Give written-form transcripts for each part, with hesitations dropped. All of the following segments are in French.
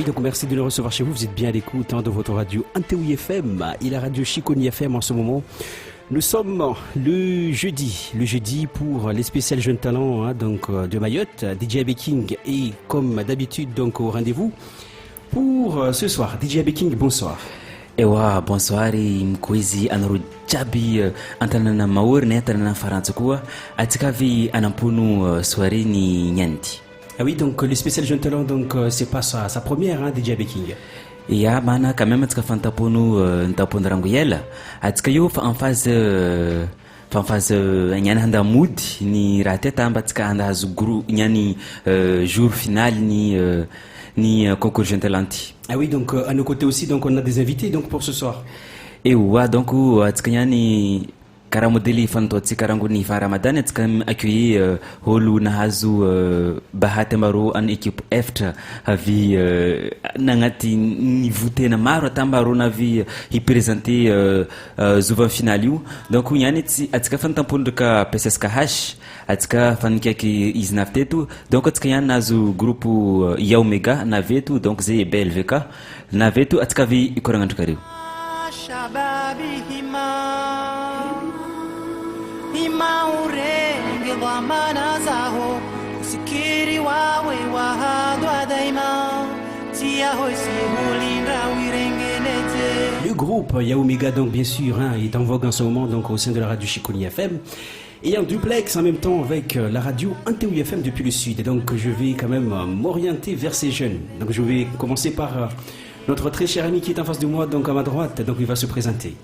Oui, donc merci de nous recevoir chez vous. Vous êtes bien à l'écoute de votre radio Antewi FM et la radio Chiconi FM en ce moment. Nous sommes le jeudi pour les spéciales jeunes talents de Mayotte. DJ Baking est comme d'habitude donc au rendez-vous pour ce soir. DJ Baking, bonsoir. Ewa bonsoir mkoizi anaro jaby antanana maory ny antanana farantsy koa atikavy anamponu soirée ni nyanty. Ah oui, donc le spécial jeune talent, donc c'est pas sa première, DJ Baking. Ya mana quand même atika fantaponu ntaponu rangoyela atika yo fa en phase nyani handa mody ni raha teta amba atika handa hazo nyani jour final ni concours jeune talent. Ah oui, donc à nos côtés aussi, donc on a des invités donc pour ce soir. Et ouais, donc atika nyani karaha modely fantoatsika rangony fa Ramadan atsika accueillir holo nahazo bahati maro an équipe eftra avy nagnaty niveau tena maro atambaro navy hiprésenter zova final io donc niany atsika fantampondrika PSSK H atsika fanikaiky izy navy teto donc atsika ihany nahazo groupe Yaomega naveto donc zay BLVK naveto atsika avy ikoragnandrika reo. Urenge wa manazaho usikiri wawe wahadwa daima tia hoisi mulinda wirengenete. Le groupe Yaomega donc bien sûr est en vogue en ce moment donc au sein de la radio Chiconi FM et en duplex en même temps avec la radio Antewi FM depuis le sud et donc je vais quand même m'orienter vers ces jeunes. Donc je vais commencer par notre très cher ami qui est en face de moi donc à ma droite donc il va se présenter.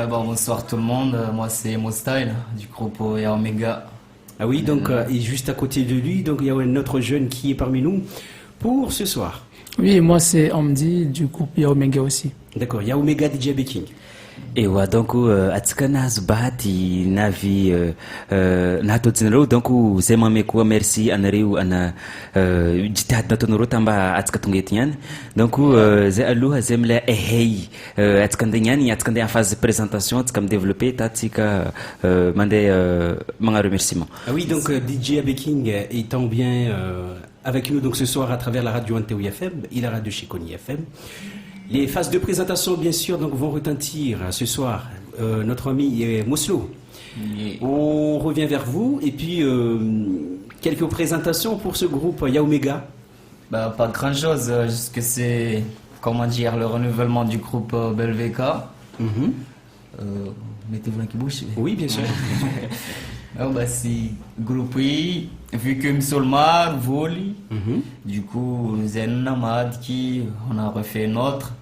Bonsoir tout le monde, moi c'est Mostyle du groupe Yaomega. Ah oui, donc et juste à côté de lui, donc il y a un autre jeune qui est parmi nous pour ce soir. Oui, moi c'est Amdi du groupe Yaomega aussi. D'accord, Yaomega DJ Baking. Ewa donc atsika nahazo bahati navy nahatoatsinareo donc zay manome koa merci anareo ana jitihady nataonareo tamba atsika tonga eto niany donc zay aloha zay mila ehey atsika andeha niany atsika andeha en phase de présentation atsika midévelopper tatsika mandeha magna remerciement. Ah oui, donc DJ Baking étant bien avec nous donc ce soir à travers la radio Antewi FM et la radio Chiconi FM. Les phases de présentation, bien sûr, donc, vont retentir ce soir. Notre ami Moslo. Yeah. On revient vers vous. Et puis, quelques présentations pour ce groupe Yaomega. Pas grand-chose, juste que c'est, comment dire, le renouvellement du groupe BLVK. Mettez-vous dans qui bouge. Oui, bien sûr. Si groupe oui, vu que Msolmar voli, du coup Zen Namad qui on a refait notre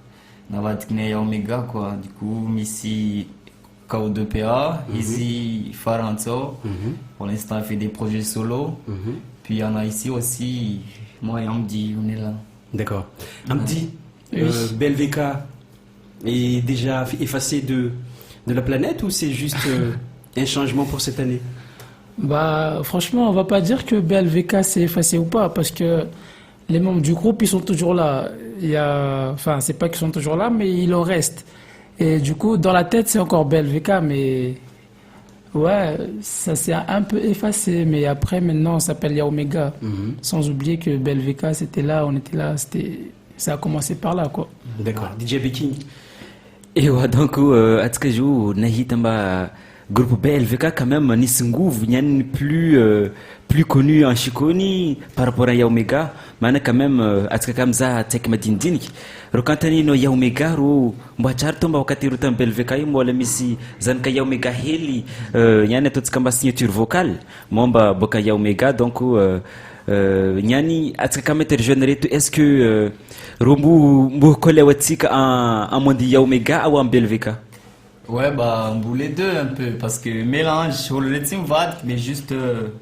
Navad Yaomega quoi, du coup ici KO2PA, ici Faranzo, pour l'instant fait des projets solo, puis on a ici aussi moi et Amdi, on est là. D'accord. Amdi, BLVK est déjà effacé de la planète ou c'est juste un changement pour cette année? Franchement, on va pas dire que BLVK s'est effacé ou pas, parce que les membres du groupe, ils sont toujours là. Enfin, c'est pas qu'ils sont toujours là, mais il en reste. Et du coup, dans la tête, c'est encore BLVK, mais ouais, ça s'est un peu effacé. Mais après, maintenant, on s'appelle Yaomega. Sans oublier que BLVK, c'était là, on était là, ça a commencé par là, quoi. D'accord. DJ Baking. Et ouais, donc, atsika jo nahitamba groupe BLVK quand même nisy nguvu niany plus connu en Chiconi par rapport à Yaomega mana quand même atsika ka mizaha tsaiky madinidiniky ro kantanino Yaomega ro mba tsary to mba wakati ro tamy BLVK io mbola misy zanaka Yaomega hely niany ataotsika mba signature vocale momba boka Yaomega donc niany atsika ka mettre jeune reto est-ce que ro mbo kolewa atsika en monde Yaomega ou en BLVK? Ouais, les deux un peu, parce que mélange, on le team vad, mais juste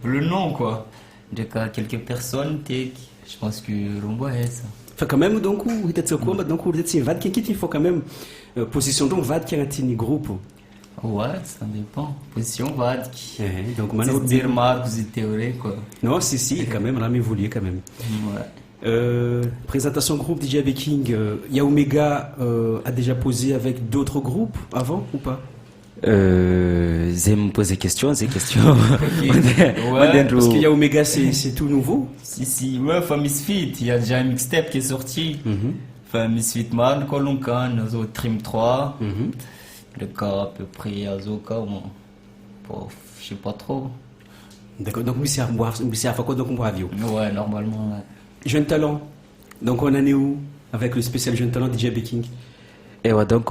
le nom quoi. Donc quelques personnes, je pense que Rumbo est ça. Enfin quand même donc vous êtes quoi donc vous êtes vad il faut quand même position donc vad qui est un groupe. Ouais, ça dépend. Position vad qui. Donc maintenant dire marque ou théorie quoi. Non, si quand même, on a évolué quand même. Ouais. Présentation groupe DJ Baking, Yaomega a déjà posé avec d'autres groupes avant ou pas? J'ai me posé question, ces questions. Ouais, Parce qu'il y a Omega, c'est tout nouveau. Si, ouais, enfin Misfit, il y a déjà un mixtape qui est sorti. Enfin, Misfit Man, Kolunkan, Azo Trim 3. Le cas à peu près Azoka, bon, je sais pas trop. D'accord, donc Moussa Fako, donc on va vivre. Ouais, normalement, ouais. Jeune talent, donc on en est où avec le spécial jeune talent DJ Baking? Ewa donc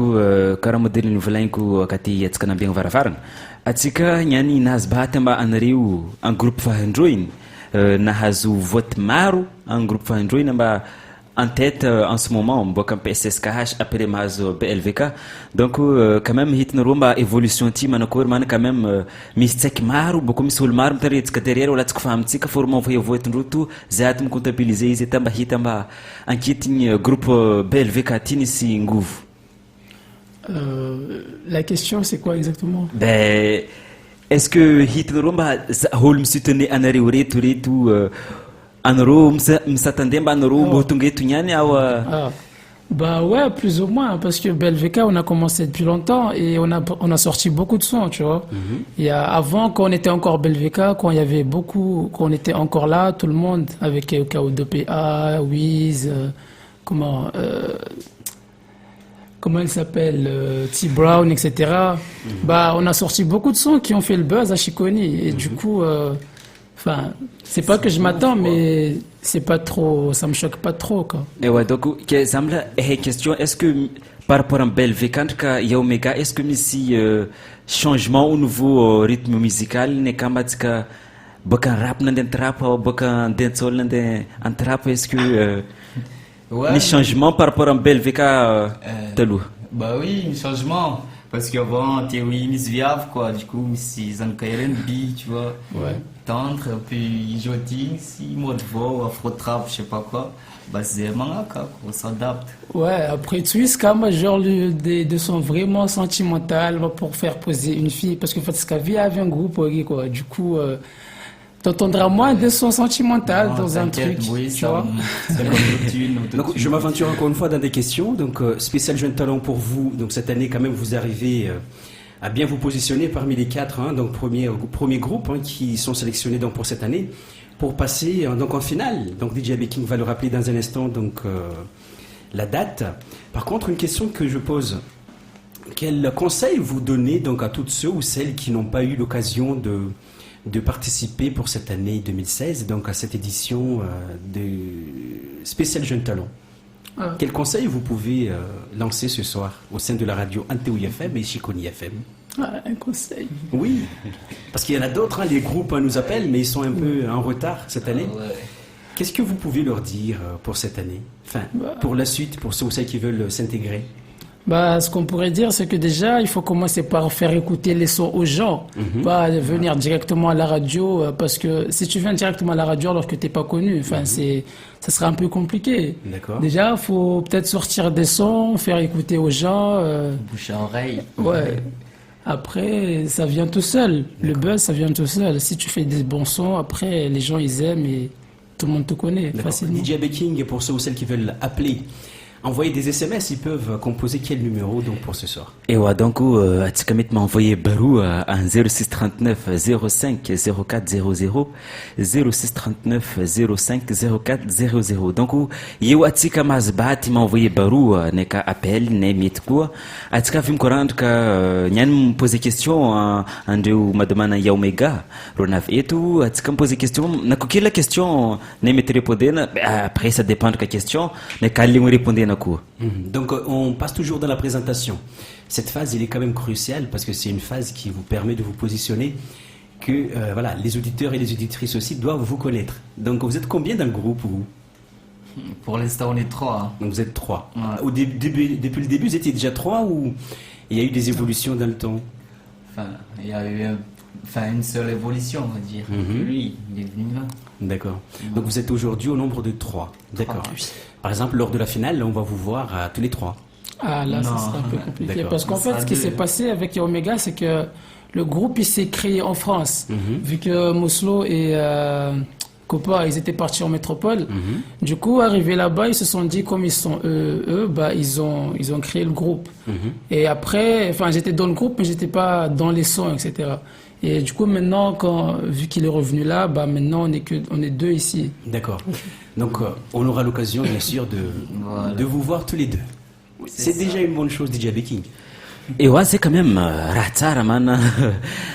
karaha modely ny volagniko akaty atsika nambiagna varavarana atsika niany nahazo bahati mba anareo en groupe fahandroiny nahazo vote maro en groupe fahandroiny mba en tête en ce moment mboka PSSKH après mahazo BLVK donc quand même hitinareo mba évolution ty manakory mana quand même misy tsaiky maro boko misy olo maro mitaretsika derrière wala tsika fahamitsika format voetindreo to zay aty micontabiliser izy ata mba hita mba ankitigny groupe BLVK ty nisy ngovo. La question, c'est quoi exactement? Ben, est-ce que hitinareo mba olo misitone anareo reto anareo misatande mba anareo mbo tonga eto niany awa? Bah ouais, plus ou moins, parce que BLVK, on a commencé depuis longtemps et on a sorti beaucoup de sons, tu vois. Et avant, quand on était encore BLVK, quand il y avait beaucoup, quand on était encore là, tout le monde, avec KO2PA, Wiz, comment elle s'appelle, T Brown, etc. Bah, on a sorti beaucoup de sons qui ont fait le buzz à Chiconi. Et du coup, c'est pas que je m'attends, mais c'est pas trop, ça me choque pas trop, quoi. Et ouais, donc, Zamla, question, est-ce que par rapport à BLVK, il y a Omega, est-ce que ici, changement au nouveau rythme musical, n'est qu'un batka, bokan rap, n'en trap, bokan dancehall, n'en trap, est-ce que, Ouais, les changements par rapport à BLVK Talou? Bah oui, un changement. Parce qu'avant, théorie, Miss Viave, quoi. Du coup, si Zankairen B, tu vois. Ouais. Tendre, puis Joting, si mode voix, afro trap, je sais pas quoi. Bah c'est manga, quoi. On s'adapte. Ouais, après Twist, quand même, genre des sons vraiment sentimentaux pour faire poser une fille. Parce que Fatskavi avait un groupe, quoi. Du coup, t'entendras moins de sons sentimentaux dans un truc, oui, tu vois. Donc, je m'aventure encore une fois dans des questions. Donc, spécial jeune talent pour vous. Donc, cette année, quand même, vous arrivez à bien vous positionner parmi les 4. Donc, premier groupe qui sont sélectionnés donc, pour cette année pour passer donc, en finale. Donc, DJ Baking va le rappeler dans un instant donc, la date. Par contre, une question que je pose. Quel conseil vous donnez donc, à toutes ceux ou celles qui n'ont pas eu l'occasion de participer pour cette année 2016, donc à cette édition de Spécial Jeune Talent? Quel conseil vous pouvez lancer ce soir au sein de la radio Anteouï FM et Chiconi FM? Un conseil. Oui, parce qu'il y en a d'autres, les groupes nous appellent, mais ils sont un peu en retard cette année. Ouais. Qu'est-ce que vous pouvez leur dire pour cette année? Enfin, pour la suite, pour ceux ou celles qui veulent s'intégrer? Bah, ce qu'on pourrait dire, c'est que déjà, il faut commencer par faire écouter les sons aux gens, pas venir directement à la radio, parce que si tu viens directement à la radio alors que t'es pas connu, ça sera un peu compliqué. D'accord. Déjà, faut peut-être sortir des sons, faire écouter aux gens. Bouche à oreille. Ouais. Après, ça vient tout seul. Le buzz, ça vient tout seul. Si tu fais des bons sons, après, les gens, ils aiment et tout le monde te connaît facilement. DJ Baking, pour ceux ou celles qui veulent appeler, envoyer des SMS, ils peuvent composer quel numéro donc pour ce soir? Et ouais, donc, Atikamet m'a envoyé Barou à 0639 05 04 00 0639 05 04 00. Donc, Yewa Atika Mazbat m'a envoyé Barou, n'est qu'à appel, n'est mis quoi. Atika vim correndre que Nyan me pose question à Andrew Madamana Yaomega, Ronav et tout. Atika me pose question, n'a qu'aucune la question, n'est mis répondre, après ça dépend de la question, n'est qu'à lui répondre. Donc on passe toujours dans la présentation. Cette phase, elle est quand même cruciale parce que c'est une phase qui vous permet de vous positionner, que voilà, les auditeurs et les auditrices aussi doivent vous connaître. Donc vous êtes combien dans le groupe vous? Pour l'instant, on est 3. Donc vous êtes 3. Ouais. Depuis le début, vous étiez déjà 3 ou il y a eu des évolutions dans le temps? Enfin, il y a eu une seule évolution, on va dire. Lui, il est venu là. D'accord. Donc vous êtes aujourd'hui au nombre de 3. D'accord. Par exemple, lors de la finale, on va vous voir tous les 3. Ah là, ça sera un peu compliqué. D'accord. Parce qu'en fait, ce qui s'est passé avec Omega, c'est que le groupe, il s'est créé en France. Vu que Moslo et copains, ils étaient partis en métropole. Du coup, arrivés là-bas, ils se sont dit, comme ils sont eux, bah, ils ont créé le groupe. Et après, enfin, j'étais dans le groupe, mais j'étais pas dans les sons, etc. Et du coup, maintenant, vu qu'il est revenu là, bah, maintenant, on est deux ici. D'accord. Donc, on aura l'occasion, bien sûr, de vous voir tous les deux. C'est déjà une bonne chose, DJ Baking. ewa zay quand même raha tsara mana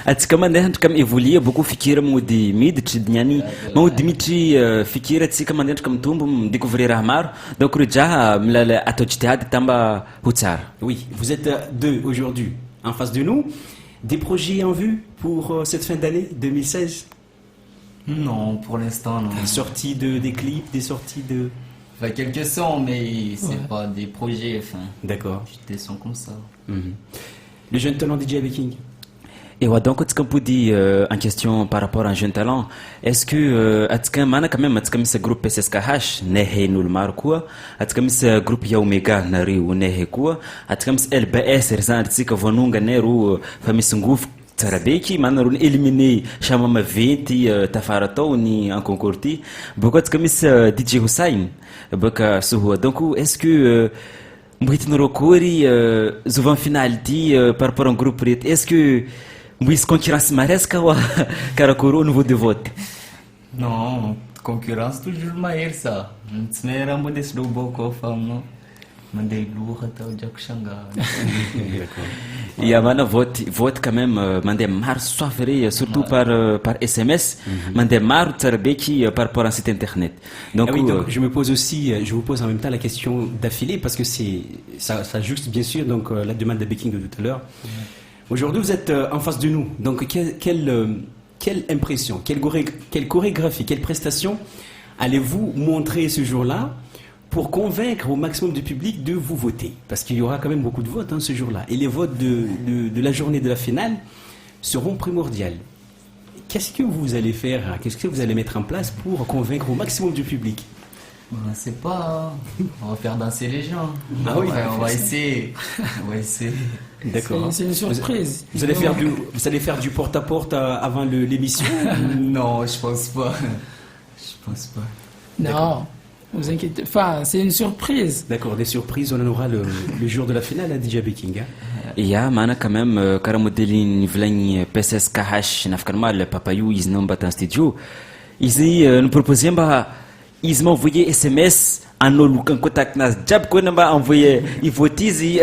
atsika mandeha andro kam évoluer beaucoup fikira mody miditry niany mody miditry fikira atsika mandeha andro kam mitombo midécouvrir raha maro donc reo draha milala atao jitihady tamba ho tsara. Oui, vous êtes deux aujourd'hui en face de nous. Des projets en vue pour cette fin d'année 2016? Non, pour l'instant, non. Des sorties des clips, des sorties de... Enfin, quelques sons, mais c'est pas des projets, enfin. D'accord. Des sons comme ça. Le jeune talent DJ Baking. Et ouais, donc, tu peux dire en question par rapport à un jeune talent, est-ce que tu as quand même ce groupe SSKH, nehe nul markoa, tu as ce groupe ya Omega nari ou nehe quoi, tu as LBS rezan tsika vonunga neru famille nguf tsarabeki manarun éliminer chamama 20 tafara tawni en concours ti beaucoup tu as DJ Hussein baka suho donc est-ce que Mbouit Norokori, souvent finalité par rapport à un groupe, est-ce que Mbouit concurrence maresca ou Karakoro au niveau de vote? Non, concurrence toujours meilleure ça. C'est meilleur modeste de beaucoup femmes, non? Mandei lourd, t'as déjà kushanga. Il y a maintenant vote quand même, mandé mar soifré, surtout par SMS, mandé mar tsarbeki par rapport à site internet. Donc, oui, donc je vous pose en même temps la question d'affilée parce que ça juste bien sûr donc la demande de Baking de tout à l'heure. Aujourd'hui, vous êtes en face de nous. Donc, quelle impression, quelle chorégraphie, quelle prestation allez-vous montrer ce jour-là pour convaincre au maximum du public de vous voter? Parce qu'il y aura quand même beaucoup de votes ce jour-là. Et les votes de la journée de la finale seront primordiaux. Qu'est-ce que vous allez faire? Qu'est-ce que vous allez mettre en place pour convaincre au maximum du public? On ne sait pas. On va faire danser les gens. Ah oui, on va essayer. D'accord. C'est une surprise. Vous allez faire du porte-à-porte avant l'émission? Non, je pense pas. Non. Vous inquiétez. Enfin, c'est une surprise. D'accord, des surprises, on en aura le jour de la finale à DJ Baking. Yeah, mana quand même, Karamodelin Vlagne PSS KH, Nafkarmal, Papayou, ils n'ont pas un studio. Ils nous proposaient, ils m'ont envoyé SMS en nous contact nas jab ko namba envoyé il faut tizi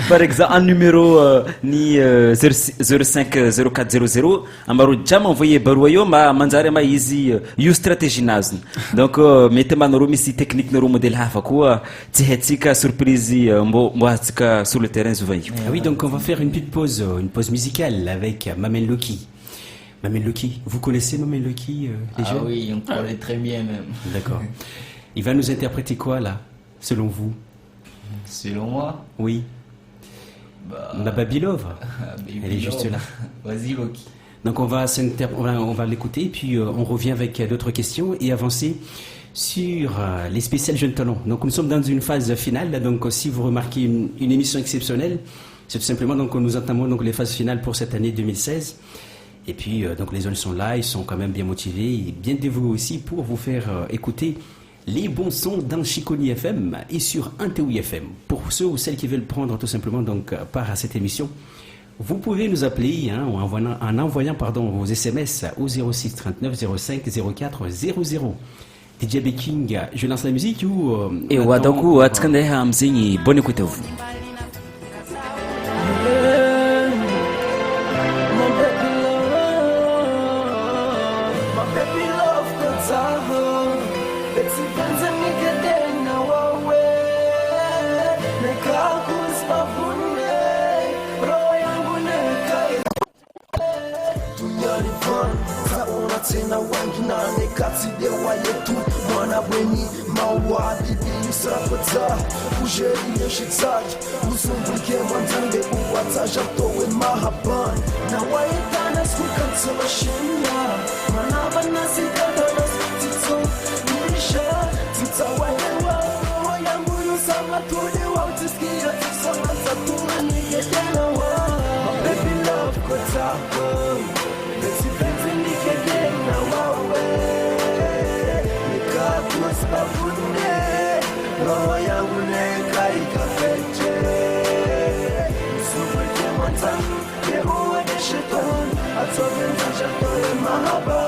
par exemple un numéro ni 05 0400 amaro jam envoyé baroyo ma manzare ma izi you stratégie nas donc mettez ma noro misi technique noro modèle hafa ko tihetika surprise mbo mwatika sur le terrain souvent. Ah oui, donc on va faire une petite pause musicale avec Mamel Loki. Mamel Loki, vous connaissez Mamel Loki les jeunes? Ah oui, on connaît très bien même. D'accord. Il va nous interpréter quoi là, selon vous? Selon moi? Oui. La Babylove. Elle est juste là. Vas-y Loki. Donc on va l'écouter, puis on revient avec d'autres questions et avancer sur les spéciales jeunes talents. Donc nous sommes dans une phase finale, donc si vous remarquez une émission exceptionnelle, c'est tout simplement donc nous entamons donc les phases finales pour cette année 2016. Et puis donc les jeunes sont là, ils sont quand même bien motivés et bien dévoués aussi pour vous faire écouter les bons sons dans Chiconi FM et sur Antewi FM. Pour ceux ou celles qui veulent prendre tout simplement donc part à cette émission, vous pouvez nous appeler en envoyant vos SMS au 06 39 05 04 00. DJ Baking, je lance la musique ou et wadaku atkandeha amzingi bonne écoute à vous. Tena wangi nane katsidewa yetu mwana bweni mawadi bilusapata ujeri yeshitsaki usumbuke mwanzange uwataja towe mahaban na waitana swikansala shinya manaba nasikadana titso nisha titawaewa yangu yusama tuliwa utisikia tisomanza tumanigedena wa baby love kotako Let's see, kusipavune roho yangu neka ikafeche msubuke mwanzangu yeuwe shetani atsovenza chatoe mahaba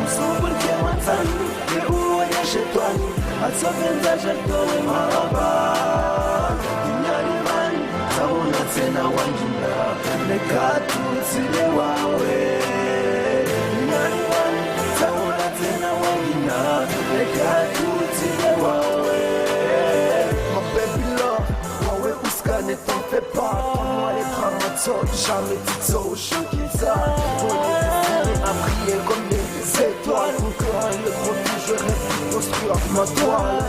msubuke mwanzangu yeuwe shetani atsovenza chatoe mahaba inyani mani taona tena wanjinda nekatutsile wawe inyani mani taona tena wangina nekatutsile wawe my baby love wawe uskane t'en fais pas prends-moi les bras m'attends jamais tu t'en chokita pour les destiner à briller comme les étoiles mon cœur est le gros tout je rêve de construire ma toile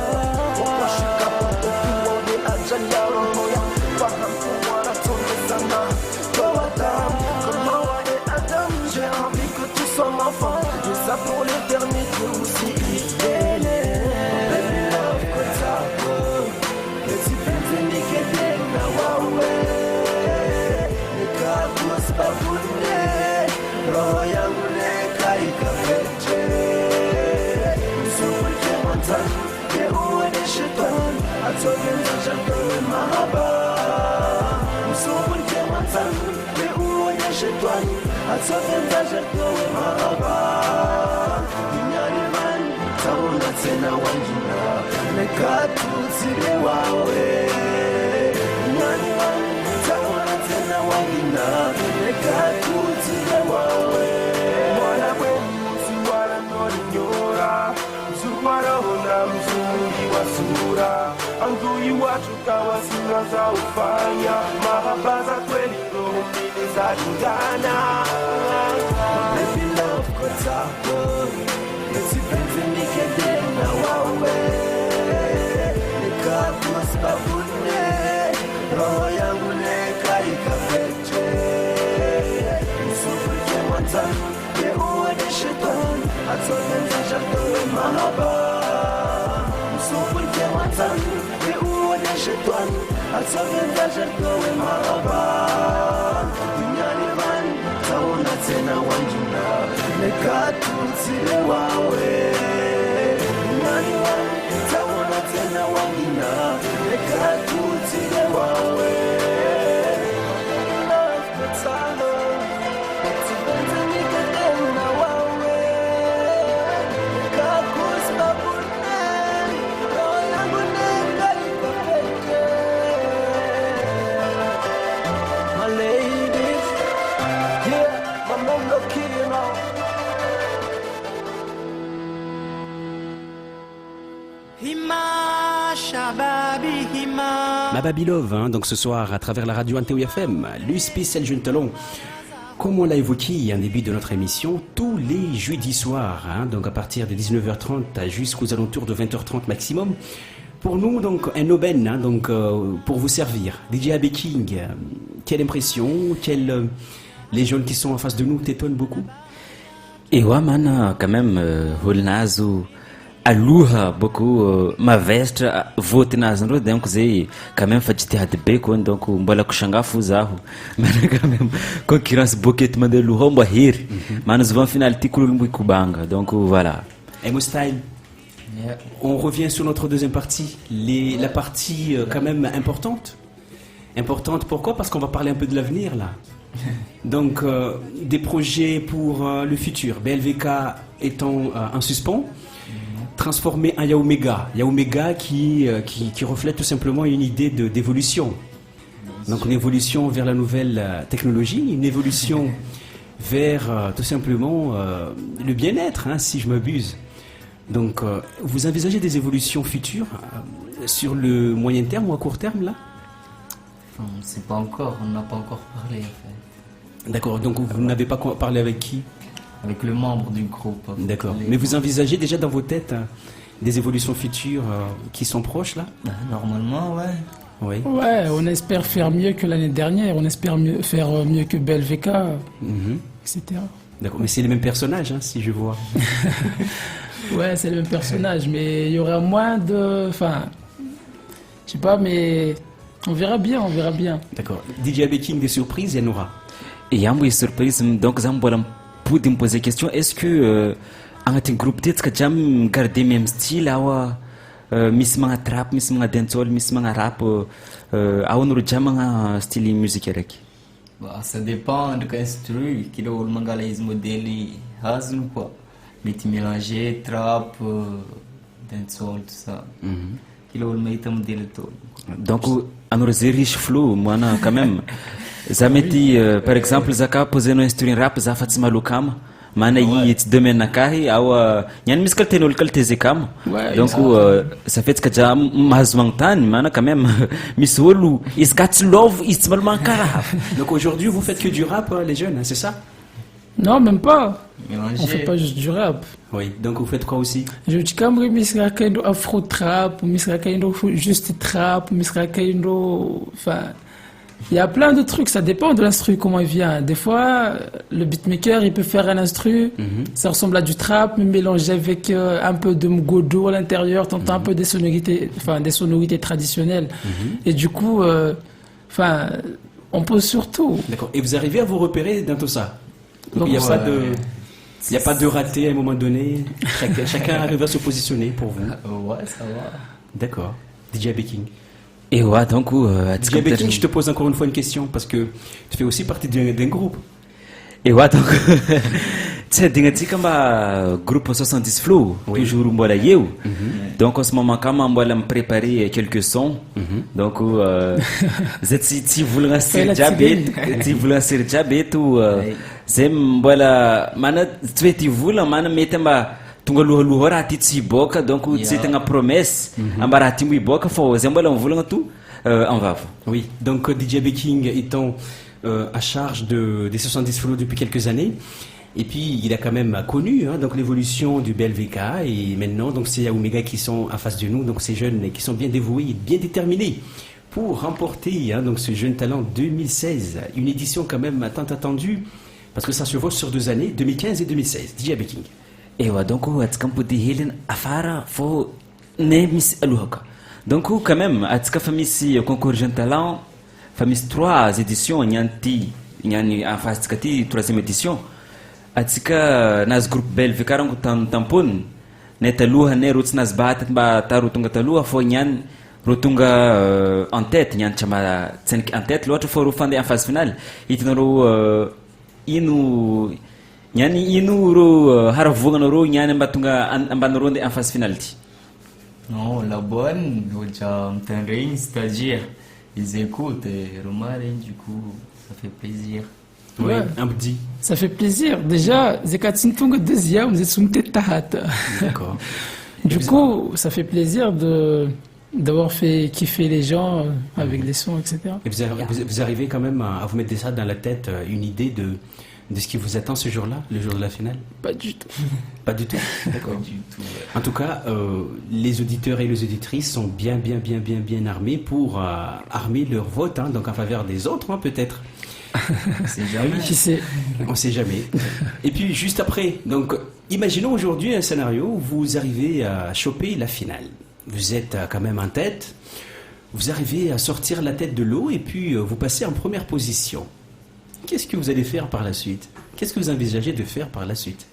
pourquoi je suis capable de tout demander à Jania Moya Baham pour moi la tombe sana Adam comment est Adam j'ai envie que tu sois ma femme et ça pour l'éternité aussi baby love kotako Keti penzi na wawe Nikakus pavune roho yangu neka ikafeche msubuke mwanzangu yeuwe ni shetani atsovenza chatoe mahaba msubuke mwanzangu yeuwe ni shetani atsovenza chatoe mahaba inyani mani taona tena wanjina nekatutsile wawe inyani mani taona tena wangina nekatutsile wawe mwana bwemuzi wala nolinyora mzumara hona mzuri wa sura angui watu kawa sina za ufanya mahaba za kweli roho mbili za lingana baby love kotako nesipenzi nikede na wawe nikakus pavune roho yangu neka ikafeche msubuke mwanzangu yeuwe ni shetani atsovenza chatoe mahaba msubuke mwanzangu yeuwe ni shetani atsovenza chatoe mahaba inyani mani taona tena wanjina nekatutsile wawe inyani mani taona tena wangina nekatutsile wawe Love kutalo Tipenzi nikede na wawe Nikakus pavune roho yangu neka ikafeche My ladies, yeah, my men look here now. Hima shababi hima Ma Babilove, hein, donc ce soir à travers la radio NTO FM, le spécial Jeune Talon. Comme on l'a évoqué en début de notre émission, tous les jeudis soirs, hein, donc à partir de 19h30 jusqu'aux alentours de 20h30 maximum, pour nous donc un aubaine, hein, donc pour vous servir. DJ AB King, quelle impression, les jeunes qui sont en face de nous t'étonnent beaucoup? Et ouais, man, quand même, Holnazo, aloha beaucoup, ma veste, vote nazandro, donc c'est quand même fatigué à débeko, donc mbola kushanga fuzaho, mais quand même concurrence boket mandel lohomba hiri, man souvent final tikulu kubanga, donc voilà. Et Mustyle, Yeah. on revient sur notre deuxième partie, la partie quand même importante. Importante pourquoi? Parce qu'on va parler un peu de l'avenir là. Donc des projets pour le futur. BLVK étant en suspens, transformé en Yaomega. Yaomega qui reflète tout simplement une idée d'évolution. Donc une évolution vers la nouvelle technologie, une évolution vers tout simplement le bien-être, hein, si je m'abuse. Donc vous envisagez des évolutions futures sur le moyen terme ou à court terme là? Enfin, on ne sait pas encore, on n'a pas encore parlé en fait. D'accord, donc vous n'avez pas parlé avec qui? Avec le membre du groupe. D'accord, Les- mais vous envisagez déjà dans vos têtes des évolutions futures qui sont proches là? Bah, normalement, ouais. Oui. Ouais, on espère faire mieux que l'année dernière, on espère faire mieux que BLVK, Mhm. etc. D'accord, mais c'est les mêmes personnages, hein, si je vois. Ouais, c'est le même personnage, mais il y aura moins de... Enfin, je sais pas, mais on verra bien, on verra bien. D'accord. DJ Baking, des surprises, il y en aura. Et il y a une surprise, donc Zambolam pour me poser question, est-ce que agnatin'ny groupe ty tsika jam garder même style awa misy magna trap, misy magna dancehall, misy magna rap ahoana ro jam magna style musique araiky? Bah, ça dépend de instru, kila olo mangala izy modèle azony quoi. Mety mélanger trap, dancehall, tout ça. Kila olo mahita modèle tôlo. Donc anao zay riche flow moana quand même. Za mety par exemple zaka posenao instru rap za fa tsy malo kama. Mana i tsy domaine nakahy awa niany misy qualité n'olo qualité zay kama. Donc ça fait que ja mahazo magnontany mana quand même misy olo izy ka tsy love izy tsy malo mankaraha. Donc aujourd'hui, vous faites que du rap, les jeunes, hein, c'est ça? Non, même pas. Mélanger. On fait pas juste du rap. Oui. Donc vous faites quoi aussi? Je dis comme Miss Rakaindo afro trap, Miss Rakaindo juste trap, Miss Rakaindo. Enfin, il y a plein de trucs. Ça dépend de l'instru comment il vient. Des fois, le beatmaker il peut faire un instru, ça ressemble à du trap, mais mélangé avec un peu de mgodo à l'intérieur. T'entends un peu des sonorités traditionnelles. Et du coup, enfin, on pose sur tout. D'accord. Et vous arrivez à vous repérer dans tout ça? Donc il n'y a, y a pas de raté à un moment donné. Chacun arrive à se positionner pour vous. Ouais, ça va. D'accord. DJ Baking. Et ouais, donc DJ Baking, je te pose encore une fois une question parce que tu fais aussi partie d'un groupe. Et ouais, donc tu sais dingatsika mba groupe 70 flow toujours mbola eo. Donc en ce moment kama mbola me préparer quelques sons. Donc zay tsy volagna sery jiaby tsy volagna sery jiaby eto zay mbola mana tsy hoe ty volagna mana mety mba tonga aloha raha ty tsy hiboaka donc tsy tegna promesse amba raha ty mbo hiboaka fô zay mbola mivolagna tout en vava. Oui, donc DJ Baking étant à charge des 70 flow depuis quelques années. Et puis, il a quand même connu donc l'évolution du BLVK. Et maintenant, donc c'est Omega qui sont en face de nous. Donc ces jeunes qui sont bien dévoués et bien déterminés pour remporter donc ce jeune talent 2016. Une édition quand même tant attendue parce que ça se voit sur 2 années, 2015 et 2016. DJ Baking. Et ouais, donc atsika mpody heliny afara fô ne misy alohaka. Donc quand même atsika fa misy concours jeune talent fa misy 3 éditions niany en face tsika ty 3e édition. Atsika nazy groupe BLVK rango tampony ne taloha ne ro tsy nazy bahata mba taro tonga taloha fô niany ro tonga en tête niany chama tsenik en tête loatra fô ro fande en phase finale hitinaro ino niany ino ro haravogna ro niany mba tonga ambany ro en phase finale ty. Non, la bonne, on t'enregistre, c'est-à-dire ils écoutent et remarquent, du coup ça fait plaisir. Oui, Ouais. un petit. Ça fait plaisir. Déjà, Zekatin Tunga deuxième, vous êtes sous Tahata. D'accord. Du coup, ça fait plaisir d'avoir fait kiffer les gens avec les sons, etc. Et vous arrivez quand même à vous mettre ça dans la tête, une idée de ce qui vous attend ce jour-là, le jour de la finale? Pas du tout. Pas du tout. D'accord. Du tout, ouais. En tout cas, les auditeurs et les auditrices sont bien armés pour armer leur vote, donc en faveur des autres, peut-être. C'est jamais. Qui sait? On ne sait jamais. Et puis juste après, donc imaginons aujourd'hui un scénario où vous arrivez à choper la finale. Vous êtes quand même en tête, vous arrivez à sortir la tête de l'eau et puis vous passez en première position. Qu'est-ce que vous allez faire par la suite? Qu'est-ce que vous envisagez de faire par la suite?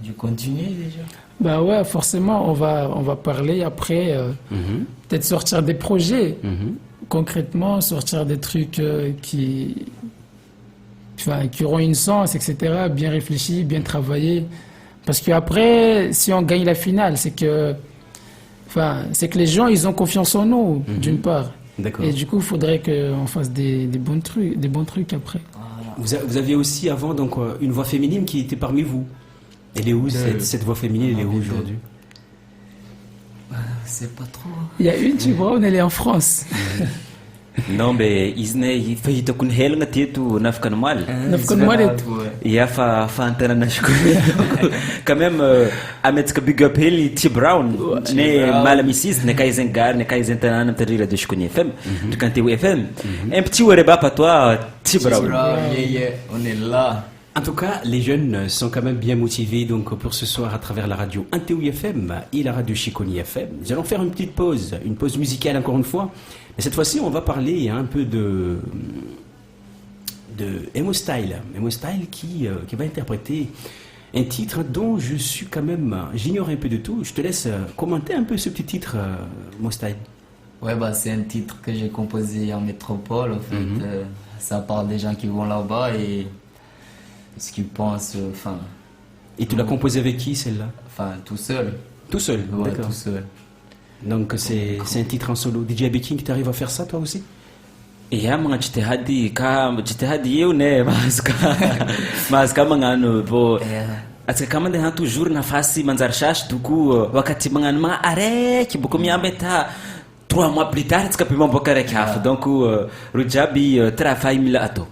Du continuer déjà. Bah ouais, forcément, on va parler après, peut-être sortir des projets. Concrètement, sortir des trucs qui auront une sens, etc., bien réfléchi, bien travaillé. Parce qu'après, si on gagne la finale, c'est que les gens, ils ont confiance en nous, d'une part. D'accord. Et du coup, il faudrait qu'on fasse des bons trucs après. Vous aviez aussi avant donc une voix féminine qui était parmi vous. Elle est où cette voix féminine? Elle est où aujourd'hui? C'est pas trop. Il y a une, tu vois, elle est en France. Non mais izy ne fahitako ny helagna teto nafaka ny maly Nafaka ny maly eto. ia fa antanana shiko quand même ametsika big up hely T Brown ne mala misy izy ne ka izy gare ne ka izy tanana mitandrira de Shikoni FM du Kanté FM un petit whatever pas toi T Brown. Yeah, on est là. En tout cas, les jeunes sont quand même bien motivés donc pour ce soir à travers la radio Antéou FM et la radio Shikoni FM. Nous allons faire une petite pause, une pause musicale encore une fois. Mais cette fois-ci, on va parler un peu de Emo Style. Emo Style qui va interpréter Un titre dont je suis quand même, j'ignore un peu de tout. Je te laisse commenter un peu ce petit titre, Mostyle. Ouais, bah, c'est un titre que j'ai composé en métropole, en fait. Ça parle des gens qui vont là-bas et ce qu'ils pensent, enfin... Et tu l'as composé avec qui, celle-là? Enfin, tout seul. Tout seul, Ouais, d'accord. tout seul. Donc c'est un titre en solo. DJ Baking, tu arrives à faire ça toi aussi? Iya mga jitihady eo ne mahazo ka magnano bo atsika ka mandeha toujours nafasy manjary sasy doko wakati magnano magna araiky boko miamby ta 3 mois plus tard atsika be mamboaka araiky hafa donc ro jiaby travail mila atao.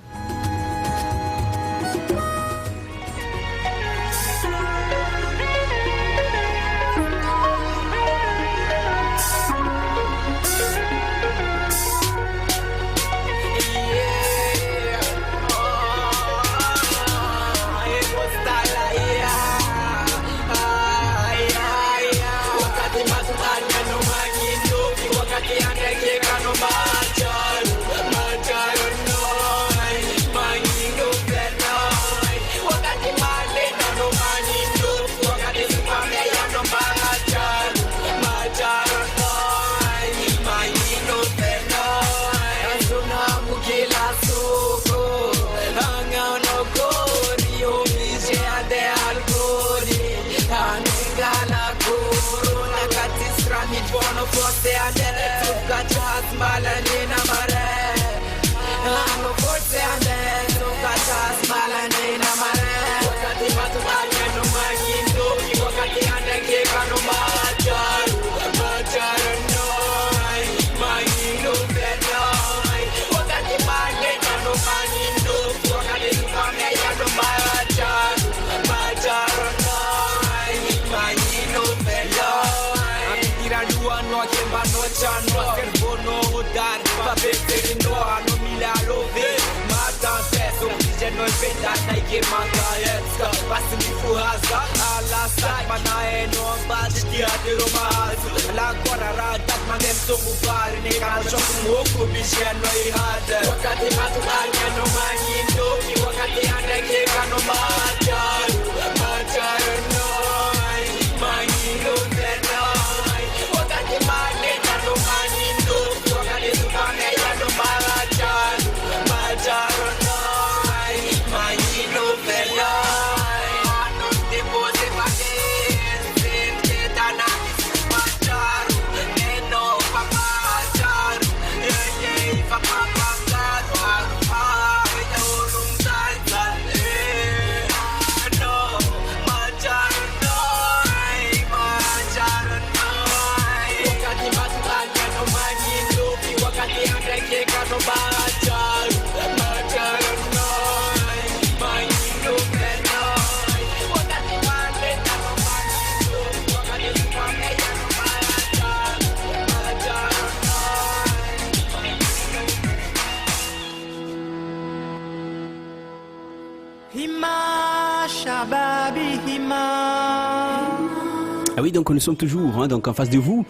Ah oui, donc nous sommes toujours donc en face de vous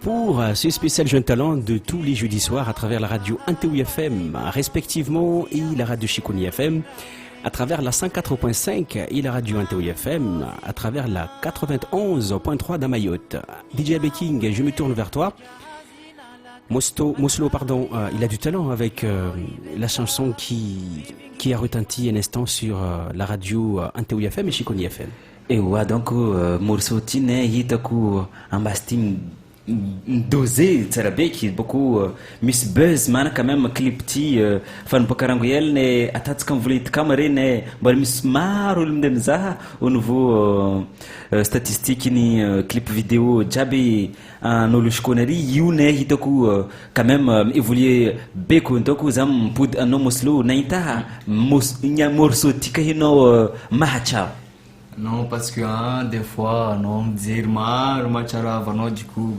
pour ce spécial Jeune Talent de tous les jeudis soirs à travers la radio Antewi FM respectivement et la radio Chikoni FM, à travers la 104.5 et la radio Antewi FM, à travers la 91.3 d'Amayotte. DJ Baking, je me tourne vers toi. Moslo, pardon, il a du talent avec la chanson qui a retenti un instant sur la radio Antewi FM et Chikoni FM. Ewa donc morceau ty ne hitako ambasty dosé tsara beky boko misy buzz mana quand même clip ty fanomboakarango ela ne atatsika mivola itikama reny mbola misy maro olo minday mizaha au niveau statistique ny clip vidéo jiaby an'olo Chikonary io ne hitako quand même évoluer beko donc za mipody anao Moslo nahita morceau ty ka hinao mahatsao. Non, parce que des fois, on me dit Machara, du coup,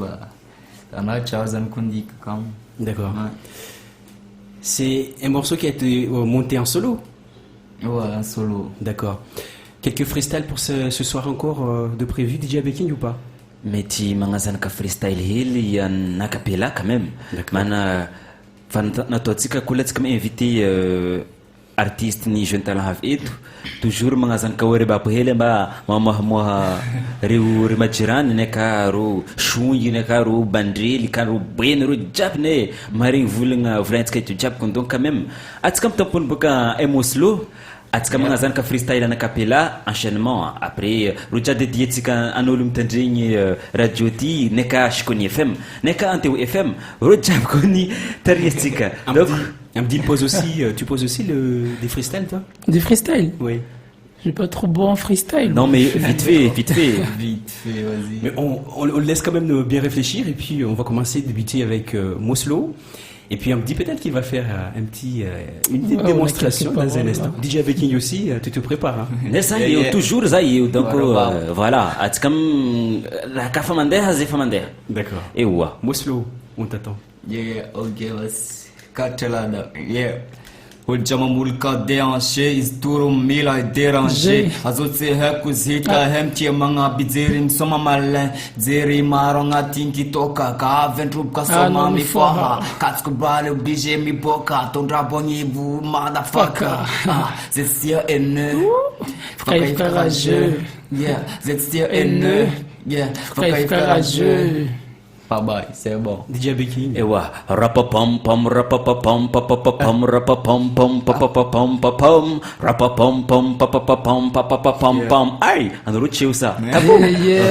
D'accord. Ouais. C'est un morceau qui a été monté en solo? Ouais, en solo. D'accord. Quelques freestyles pour ce soir encore de prévu, DJ Baking ou pas? Mety magnazanaka freestyle hely en acapella quand même. Mana nataotsika koa latsika invité artiste ni jeune talent hafa eto toujours magnazanika hoe rebapo hely mba mamohamoha reo majirany neka ro shongy neka ro bandrely ka ro beny ro jiaby ne maregny volantsika eto jiaby kon donc quand même atsika mitampony boka Emoslo atsika magnazanika freestyle ana capella enchaînement après ro jiaby dédietsika an'olo mitandregny radio ty neka Chiconi FM neka Anteo FM ro jiaby kony tariatsika donc Amdi pose aussi, tu poses aussi des freestyles, toi? Des freestyles? Oui. Je suis pas trop bon en freestyle. Non, mais vite fait. Vite fait, vas-y. Mais on le laisse quand même bien réfléchir et puis on va commencer débuter avec Moslo. Et puis on me dit peut-être qu'il va faire une petite démonstration dans un instant. DJ Beking aussi, tu te prépares. Hein? Ça y est, toujours ça y est. Donc voilà, c'est comme la café mandeha, zé mandeha. D'accord. Et ouais. Moslo, on t'attend. Yeah, ok, vas-y. Katelada, yeah. Hojamamulka déhanché, isturo mila dérangé. Azotse hakuzita hemtie manga bidzeri msoma malin. Dzeri maronga tinki toka ka ventrup ka soma mi foha. Katskubale obligé mi boka. Tondra bongi vous motherfucker. Vous êtes si haineux. Frère courageux. Yeah, vous êtes si haineux. Yeah, frère courageux. Bye bye, c'est bon. DJ Beking. Et ouais, rapapam pam rapapam papapam rapapam pam papapam papam rapapam pam papapam papapam pam. Aïe, on route ça.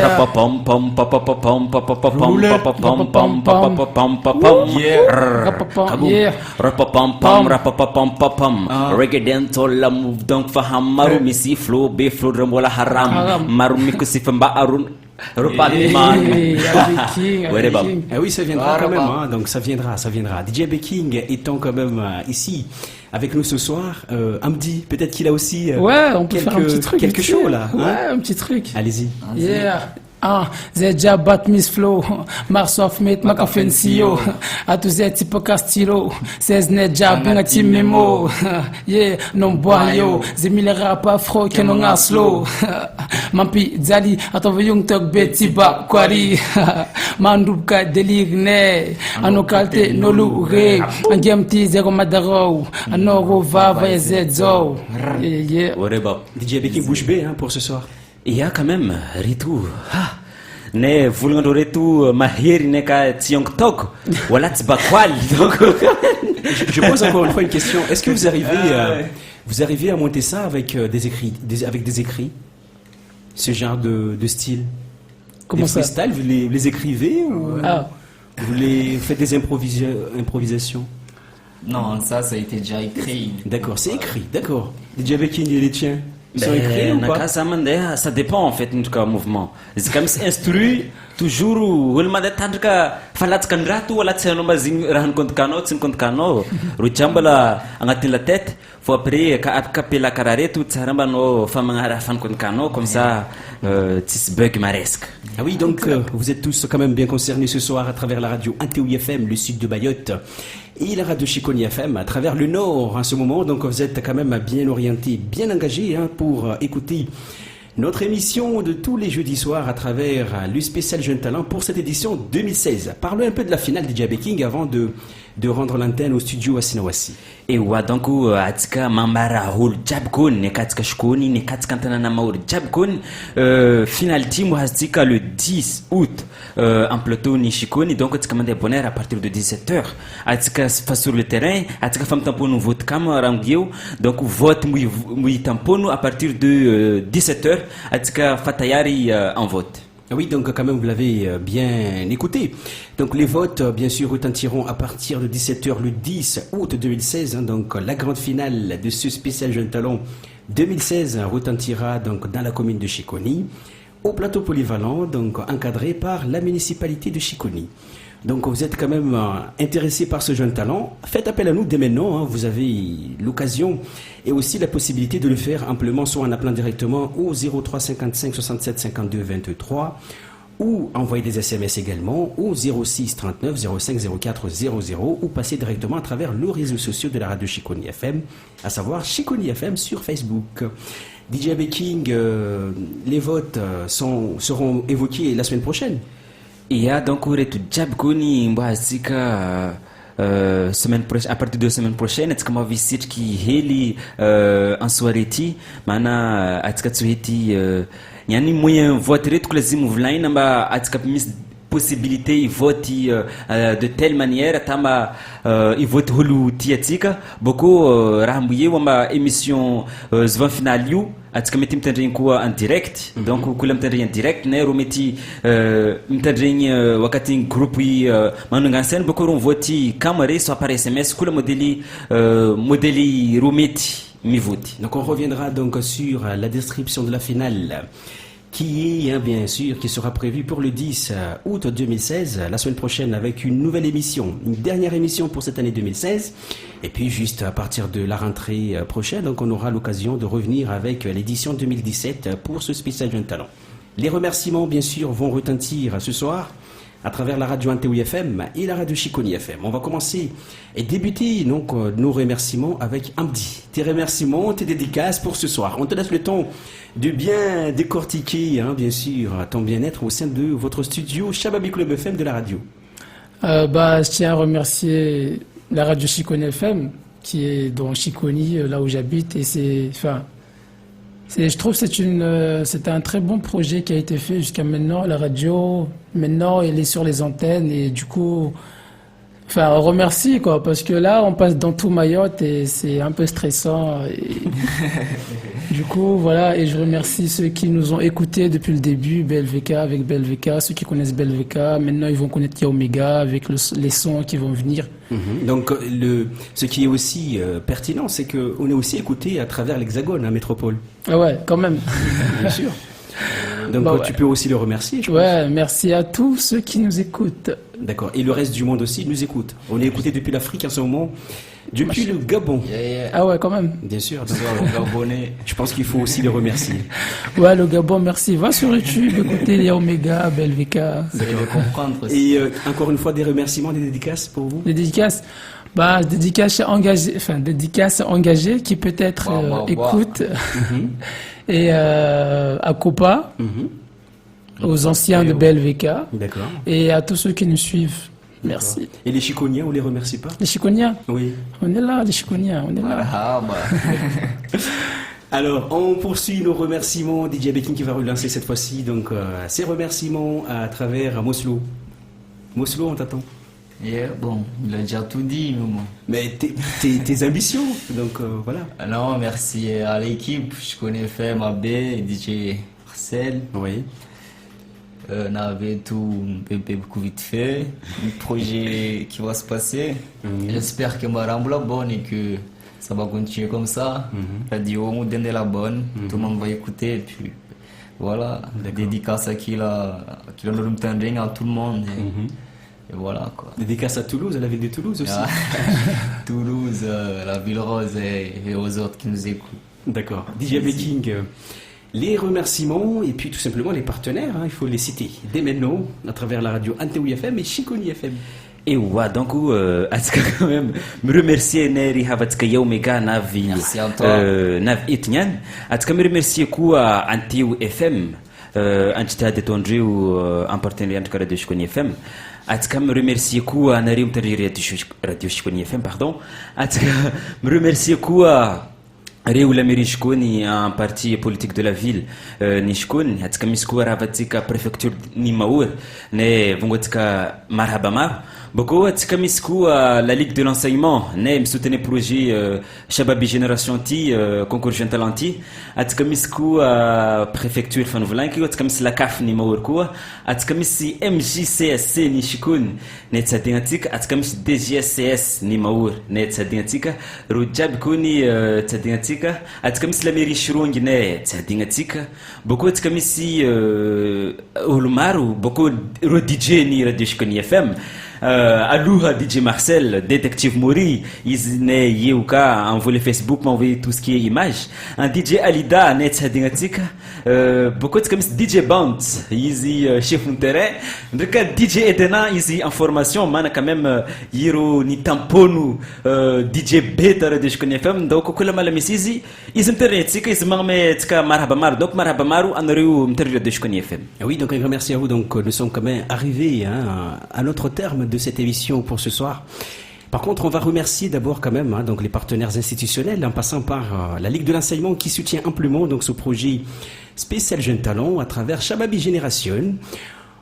Rapapam pam papapam papapam papapam pam papapam papam. Yeah. Rapapam pam rapapam papam. Reggae dance la move donc faham maru misi flow be flow remola haram maru mikusifamba arun. Ah oui, ça viendra quand même, hein, donc ça viendra. DJ Beking étant quand même ici avec nous ce soir, Amdi, peut-être qu'il a aussi on peut faire un petit truc, quelque chose là. Ouais, un petit truc. Allez-y. Yeah. Zedja bat Miss Flow, Marsof met Makafensio, Atuzet tipo Castillo, Seznedja Bingati Memo, yeah, non boyo, Zemile rapa afro que non aslo, Mampi Zali, Atovayung Tok Betiba, Kwari, Mandubka Deligne, Anokalte Nolure, Angiamti Zero Madaro, Anoro Vava Zedzo, yeah. DJ Beking bouche bée pour ce soir. Il y a quand même retour. Ne voulons retour mahir ne ka tiong tok wala tbakwal. Donc je pose encore une fois une question. Est-ce que vous arrivez à monter ça avec des écrits ce genre de style? Comment les ça? freestyle, vous les écrivez ou vous les faites des improvisations? Non, ça a été déjà écrit. D'accord, c'est écrit, d'accord. DJ Beking et les tiens? Ils sont écrits ou pas? Ça dépend en fait, en tout cas, mouvement. C'est comme si instruit, toujours, ou le mandat tandka, falat kandratu, ou la tsenomba zing, rahan kont kano, tsin kont kano, ruchambala, angatin la tête, faut après, capella carare, tout ça, no, famangara fan kont kano, comme ça, tis bug maresque. Ah oui, donc vous êtes tous quand même bien concernés ce soir à travers la radio Anteo FM, le sud de Mayotte, et la radio Chiconi FM à travers le nord en ce moment. Donc vous êtes quand même bien orientés, bien engagés pour écouter notre émission de tous les jeudis soirs à travers le spécial Jeune Talent pour cette édition 2016. Parlons un peu de la finale DJ Beking avant de rendre l'antenne au studio à Sinawasi. Et ouais, donc atika mamara hol jabkon ne katika shkoni ne katika tanana maur jabkon final team hastika le 10 août en plateau ni Chiconi. Donc atika mande bonheur à partir de 17h atika face sur le terrain atika fam tampono vote camera ngio. Donc vote mui tampono à partir de 17h atika fatayari en vote. Oui, donc quand même vous l'avez bien écouté. Donc les votes bien sûr retentiront à partir de 17h le 10 août 2016. Donc la grande finale de ce spécial Jeune Talent 2016 retentira donc dans la commune de Chiconi, au plateau polyvalent, donc encadré par la municipalité de Chiconi. Donc vous êtes quand même intéressé par ce Jeune Talent, faites appel à nous dès maintenant, vous avez l'occasion et aussi la possibilité de le faire amplement, soit en appelant directement au 03 55 67 52 23 ou envoyer des SMS également au 06 39 05 04 00 ou passer directement à travers les réseaux sociaux de la radio Chiconi FM, à savoir Chiconi FM sur Facebook. DJ Beking, les votes seront évoqués la semaine prochaine. Il y a donc retu jabkoni mbasika à partir de semaine prochaine atsika mahavisitriky hely en soirée ty mana atsika tsy hety niany moyen vote retiko lazima volaina mba atsika misy possibilité ivoty de telle manière tama ivoty holo ty atsika boko raha mboye mba émission zovan final io atsika mety mitandregny koa en direct donc kola mitandregny en direct na ro mety mitandregny wakati groupe manongansena boko ro mivoty kamare soit par SMS kola modèle ro mety mivoty. Donc on reviendra donc sur la description de la finale qui est bien sûr, qui sera prévue pour le 10 août 2016, la semaine prochaine avec une nouvelle émission, une dernière émission pour cette année 2016. Et puis juste à partir de la rentrée prochaine, donc on aura l'occasion de revenir avec l'édition 2017 pour ce spécial Jeune Talent. Les remerciements bien sûr vont retentir ce soir à travers la radio Antewi FM et la radio Chiconi FM. On va commencer et débuter donc nos remerciements avec Amdi. Tes remerciements, tes dédicaces pour ce soir. On te laisse le temps de bien décortiquer, bien sûr, ton bien-être au sein de votre studio Shababi Club FM de la radio. Je tiens à remercier la radio Chiconi FM qui est dans Chiconi, là où j'habite, et je trouve que c'est un très bon projet qui a été fait jusqu'à maintenant. La radio, maintenant, elle est sur les antennes et du coup, on remercie quoi, parce que là, on passe dans tout Mayotte et c'est un peu stressant. Et du coup, voilà, et je remercie ceux qui nous ont écoutés depuis le début, BLVK avec BLVK, ceux qui connaissent BLVK, maintenant ils vont connaître Yaomega avec les sons qui vont venir. Donc, ce qui est aussi pertinent, c'est qu'on est aussi écouté à travers l'Hexagone, à Métropole. Ah ouais, quand même. Bien sûr. Donc, tu peux aussi le remercier, je pense. Merci à tous ceux qui nous écoutent. D'accord. Et le reste du monde aussi nous écoute. On est écouté depuis l'Afrique en ce moment, depuis le Gabon. Ah ouais, quand même. Bien sûr. Donc, le Gabonais, je pense qu'il faut aussi les remercier. Ouais, le Gabon, merci. Va sur YouTube, écoutez les Omega, BLVK. Vous allez comprendre aussi. Et encore une fois, des remerciements, des dédicaces pour vous. Des dédicaces. Dédicace engagée qui peut-être écoute. Et à Copa, aux anciens de BLVK. D'accord. Et à tous ceux qui nous suivent. Merci. Et les Chiconiens, on les remercie pas? Les Chiconiens? Oui. On est là, les Chiconiens, on est là. Alors, on poursuit nos remerciements. DJ Bekin qui va relancer cette fois-ci donc ses remerciements à travers Moslo. Moslo, on t'attend. Bon, il a déjà tout dit, mais tes ambitions, donc voilà. Non, merci à l'équipe. Je connais FM, AB, DJ Marcel. Oui. On avait tout beaucoup vite fait. Un projet qui va se passer. J'espère que ma ramble la bonne et que ça va continuer comme ça. Radio, on donne la bonne. Tout le monde va écouter. Et puis voilà. Dédicace à qui l'a nous à tout le monde. Et voilà quoi. Dédicace à Toulouse, à la ville de Toulouse aussi. Toulouse, la ville rose et aux autres qui nous écoutent. D'accord. DJ Beking, les remerciements et puis tout simplement les partenaires, il faut les citer dès maintenant à travers la radio Antewi FM et Chiconi FM. Et ouais, donc atsika quand même me remercier Neri havatsika Yaomega navi navi etnyan atsika me remercier koa Antewi FM entité détendreo en partenariat avec radio Chiconi FM. Atsika me remercier koa anareo mitandreny radio Chiconi FM pardon. Atsika me remercier koa reo la mairie Chiconi en partie politique de la ville ni Chiconi. Atsika misy koa ravatsika préfecture ni Maour ne vongotsika marhaba maro. Boko atsika misy koa la ligue de l'enseignement ne misoutenir projet Shababi génération ty concours jeune talent ty. Atsika misy koa préfecture fanovolanky atsika misy la CAF ni Maour koa. Atsika misy MJCSC ni Chiconi ne tsadignatsika. Atsika misy DGSCS ni Maour ne tsadignatsika. Ro jiaby koa ni tsadignatsika. Atsika misy la mairie Chirongy ne tsadignatsika. Boko atsika misy olo maro boko ro DJ ni radio Chiconi FM. Aloha DJ Marcel, détective Mori, ils ne yeuka envoyé Facebook, m'envoyer tout ce qui est image. Un DJ Alida, net sadingatika, beaucoup de comme DJ Bounce, ici chef de terrain. En tout cas, DJ Edena, ici en formation, man quand même Hiro ni tamponu, DJ Beta de Chiconi FM, donc quoi la malamis ici, ils internet, c'est que ils m'ont tka marhabamar, donc marhabamaru en rue intérieur de Chiconi FM. Oui, donc un grand merci à vous. Donc nous sommes quand même arrivés à notre terme de cette émission pour ce soir. Par contre, on va remercier d'abord quand même donc les partenaires institutionnels, en passant par la Ligue de l'enseignement qui soutient amplement donc ce projet spécial Jeunes Talents à travers Shababi Génération.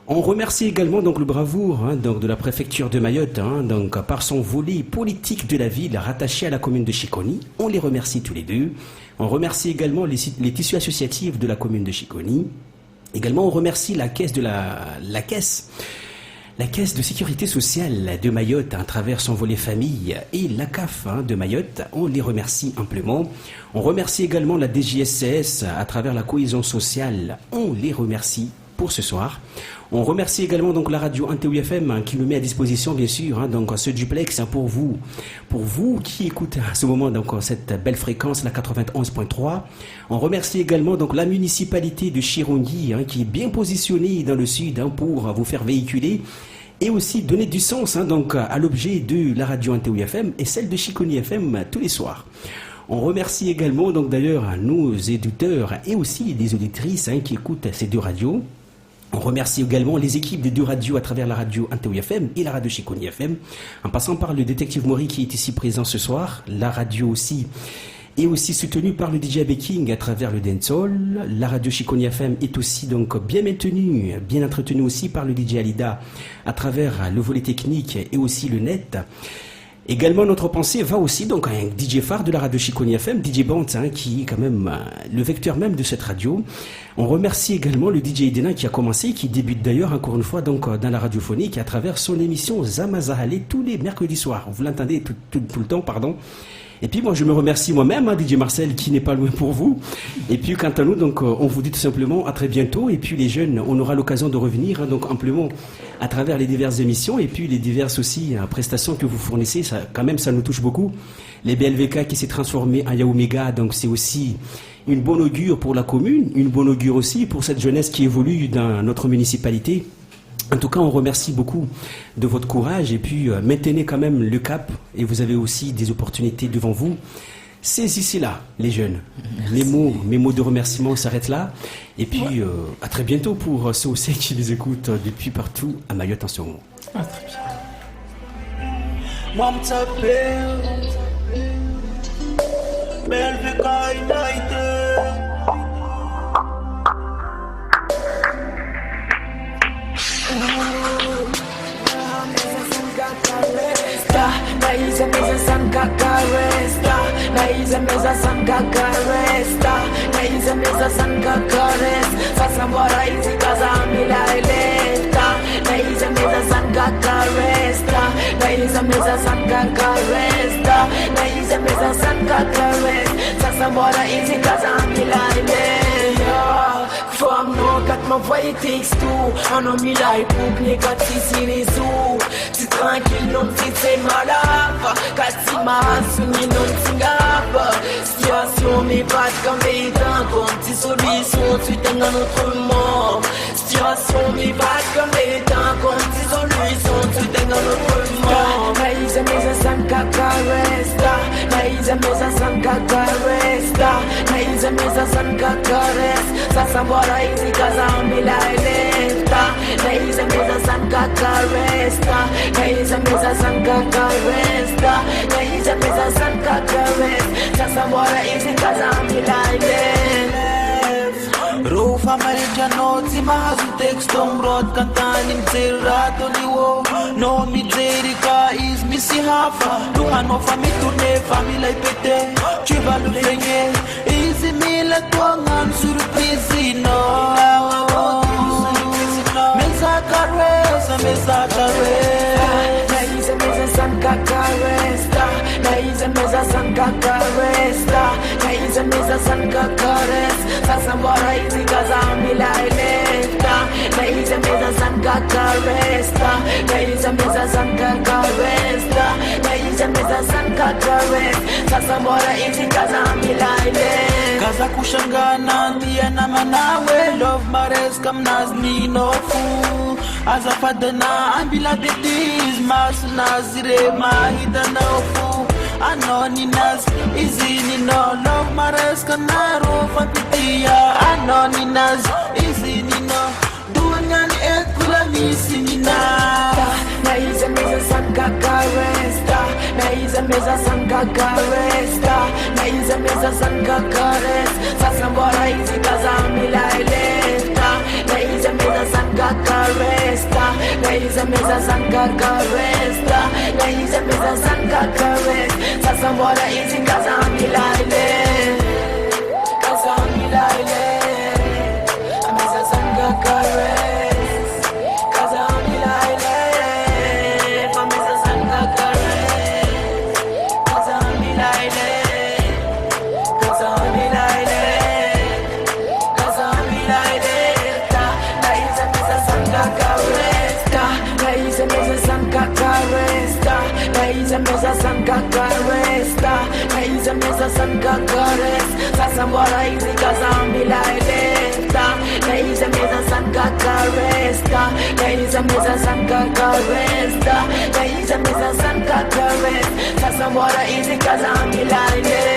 On remercie également donc le bravoure donc de la préfecture de Mayotte donc par son volet politique de la ville rattaché à la commune de Chiconi. On les remercie tous les deux. On remercie également les tissus associatifs de la commune de Chiconi. Également, on remercie la caisse de la caisse de sécurité sociale de Mayotte à travers son volet famille et la CAF de Mayotte. On les remercie amplement. On remercie également la DGSCS à travers la cohésion sociale. On les remercie pour ce soir. On remercie également donc la radio NTOU FM qui nous met à disposition bien sûr donc ce duplex pour vous qui écoutez à ce moment donc cette belle fréquence la 91.3. On remercie également donc la municipalité de Chirongui qui est bien positionnée dans le sud pour vous faire véhiculer et aussi donner du sens donc à l'objet de la radio NTOU FM et celle de Chiconi FM tous les soirs. On remercie également donc d'ailleurs nos éditeurs et aussi les auditrices qui écoutent ces deux radios. On remercie également les équipes des deux radios à travers la radio NTOU FM et la radio Chiconi FM, en passant par le détective Mori qui est ici présent ce soir, la radio aussi est aussi soutenue par le DJ Baking à travers le dancehall. La radio Chiconi FM est aussi donc bien maintenue, bien entretenue aussi par le DJ Alida à travers le volet technique et aussi le net. Également, notre pensée va aussi donc à un DJ phare de la radio Chiconi FM, DJ Bant, qui est quand même le vecteur même de cette radio. On remercie également le DJ Edena qui a commencé, qui débute d'ailleurs encore une fois donc dans la radiophonique à travers son émission Zamazahale tous les mercredis soirs. Vous l'entendez tout le temps, pardon. Et puis moi je me remercie moi-même, DJ Marcel qui n'est pas loin pour vous. Et puis quant à nous, donc on vous dit tout simplement à très bientôt. Et puis les jeunes, on aura l'occasion de revenir donc amplement à travers les diverses émissions et puis les diverses aussi prestations que vous fournissez. Ça, quand même, ça nous touche beaucoup. Les BLVK qui s'est transformé en Yaoumega, donc c'est aussi une bonne augure pour la commune, une bonne augure aussi pour cette jeunesse qui évolue dans notre municipalité. En tout cas, on remercie beaucoup de votre courage et puis maintenez quand même le cap et vous avez aussi des opportunités devant vous. Saisissez-la, les jeunes. Mes mots de remerciement s'arrêtent là. Et puis, à très bientôt pour ceux aussi qui les écoutent depuis partout à Mayotte en ce moment. Ah, très bien. Moi m't'appelle BLVK United. Naiza meza sankaka resta, naiza meza sankaka resta, naiza meza sankaka resta. Sasa mbora hizi kaza amila eleta, naiza meza sankaka resta, naiza meza sankaka resta, naiza meza sankaka resta. Sasa mbora hizi kaza amila eleta. Femme non, quand m'envoyer texto, un homme il a pour négatif si les os. Tu tranquille, non, si c'est malade. Quand tu m'as soumis, non, tu n'as situation, mais pas comme les dents. Comme tes solutions, tu t'es dans notre monde. Situation, mais pas comme les dents. Comme tes solutions, tu t'es dans notre monde. Naïza meza sankaka resta, naïza meza sankaka resta, naïza meza sankaka resta. Sasa mbora hizi kaza ambila eleta, naïza meza sankaka resta, naïza meza sankaka resta, naïza meza sankaka resta. Sasa mbora hizi kaza ambila eleta. Rufa marija noti mahazu texto mrod kantani mzerato liwo. No mizerika is misi hafa. Luhano fami tourne famila ipete. Tu vas le gagner. Easy mila tuangan surprise no. Mesa caressa, mesa caressa. Naiza meza sankaka resta, naiza meza sankaka resta, naiza meza sankaka resta. Sasa mbora hizi kaza amila eleta, naiza meza sankaka resta, naiza meza sankaka resta, naiza meza sankaka resta. Sasa mbora hizi kaza amila eleta. Kaza kushangana ndia na manawe. Love mares kam nazni no fu. Azafadana ambila de diz mas nazire mahida no fu. Anoninas izini no. Love mares kanaro fapitia. Anoninas izini no. Duangan ekula misinina. Naiza meza sankaka resta, sankakaresta naiza meza sankakarest sasa mbona hizi kazamila elesta naiza meza sankakaresta naiza meza sankakaresta naiza meza sankakarest sasa mbona hizi kazamila elesta kazamila elesta meza sankakarest meza sankakaresta naiza meza sankakarest sasa mbona hizi kazambila elesta naiza meza sankakaresta naiza meza sankakaresta naiza meza sankakarest sasa mbona hizi kazambila elesta